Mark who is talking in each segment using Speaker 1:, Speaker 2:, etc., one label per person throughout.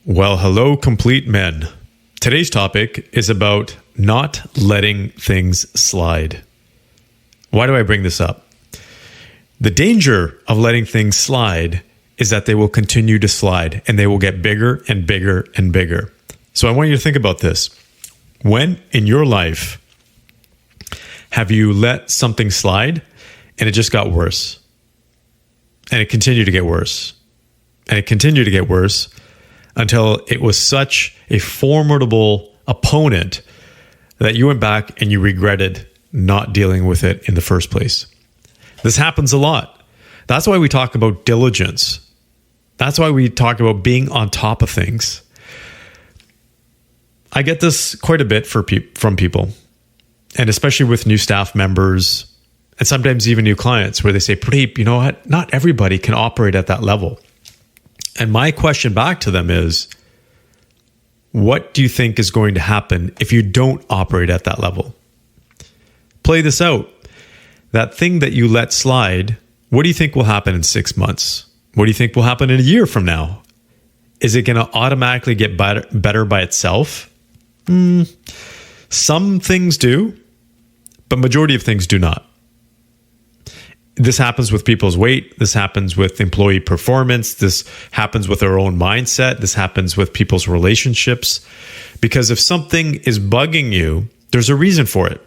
Speaker 1: Well, hello, complete men. Today's topic is about not letting things slide. Why do I bring this up? The danger of letting things slide is that they will continue to slide and they will get bigger and bigger and bigger. So I want you to think about this. When in your life have you let something slide and it just got worse? And it continued to get worse. And it continued to get worse until it was such a formidable opponent that you went back and you regretted not dealing with it in the first place. This happens a lot. That's why we talk about diligence. That's why we talk about being on top of things. I get this quite a bit from people, and especially with new staff members and sometimes even new clients where they say, Purdeep, you know what? Not everybody can operate at that level. And my question back to them is, what do you think is going to happen if you don't operate at that level? Play this out. That thing that you let slide, what do you think will happen in 6 months? What do you think will happen in a year from now? Is it going to automatically get better by itself? Some things do, but majority of things do not. This happens with people's weight. This happens with employee performance. This happens with their own mindset. This happens with people's relationships. Because if something is bugging you, there's a reason for it.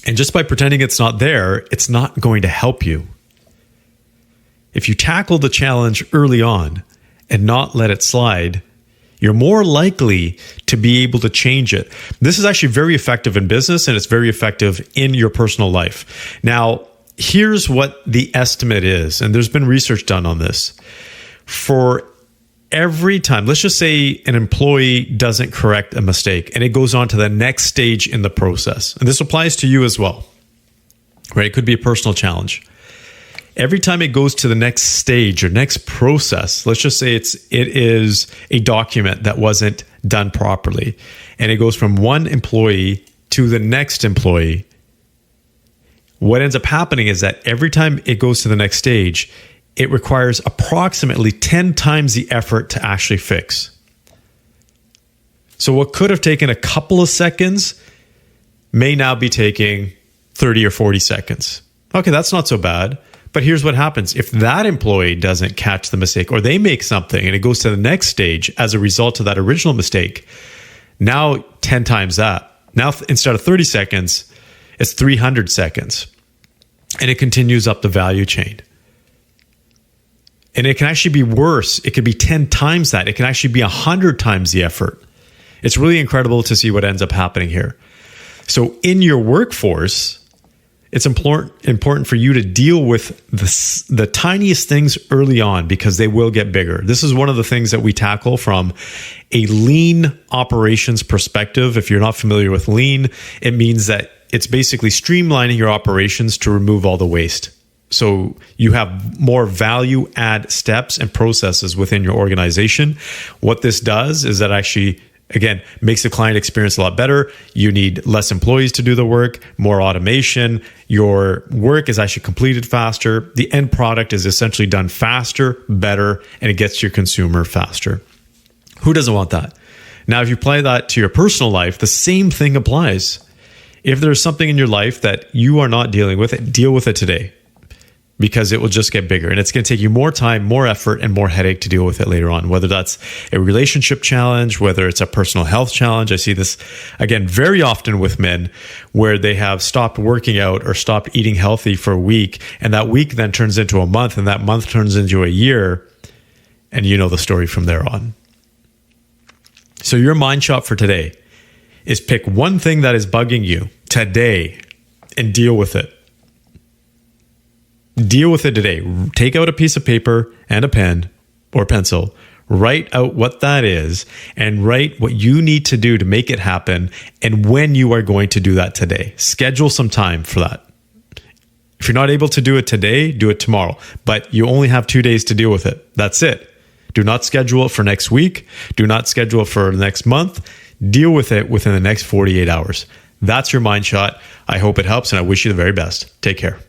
Speaker 1: And just by pretending it's not there, it's not going to help you. If you tackle the challenge early on and not let it slide, you're more likely to be able to change it. This is actually very effective in business, and it's very effective in your personal life. Now, here's what the estimate is, and there's been research done on this. For every time, let's just say an employee doesn't correct a mistake and it goes on to the next stage in the process. And this applies to you as well, right? It could be a personal challenge. Every time it goes to the next stage or next process, let's just say it is a document that wasn't done properly, and it goes from one employee to the next employee. What ends up happening is that every time it goes to the next stage, it requires approximately 10 times the effort to actually fix. So what could have taken a couple of seconds may now be taking 30 or 40 seconds. Okay, that's not so bad. But here's what happens. If that employee doesn't catch the mistake, or they make something and it goes to the next stage as a result of that original mistake, now 10 times that. Now, instead of 30 seconds, it's 300 seconds. And it continues up the value chain. And it can actually be worse. It could be 10 times that. It can actually be 100 times the effort. It's really incredible to see what ends up happening here. So in your workforce, it's important for you to deal with the tiniest things early on, because they will get bigger. This is one of the things that we tackle from a lean operations perspective. If you're not familiar with lean, it means that it's basically streamlining your operations to remove all the waste. So you have more value add steps and processes within your organization. What this does is that actually, again, makes the client experience a lot better. You need less employees to do the work, more automation. Your work is actually completed faster. The end product is essentially done faster, better, and it gets to your consumer faster. Who doesn't want that? Now, if you apply that to your personal life, the same thing applies. If there's something in your life that you are not dealing with, deal with it today, because it will just get bigger, and it's going to take you more time, more effort, and more headache to deal with it later on, whether that's a relationship challenge, whether it's a personal health challenge. I see this, again, very often with men where they have stopped working out or stopped eating healthy for a week, and that week then turns into a month, and that month turns into a year, and you know the story from there on. So your mind shot for today is pick one thing that is bugging you today and deal with it. Deal with it today. Take out a piece of paper and a pen or pencil. Write out what that is and write what you need to do to make it happen and when you are going to do that today. Schedule some time for that. If you're not able to do it today, do it tomorrow. But you only have 2 days to deal with it. That's it. Do not schedule it for next week. Do not schedule it for the next month. Deal with it within the next 48 hours. That's your mind shot. I hope it helps, and I wish you the very best. Take care.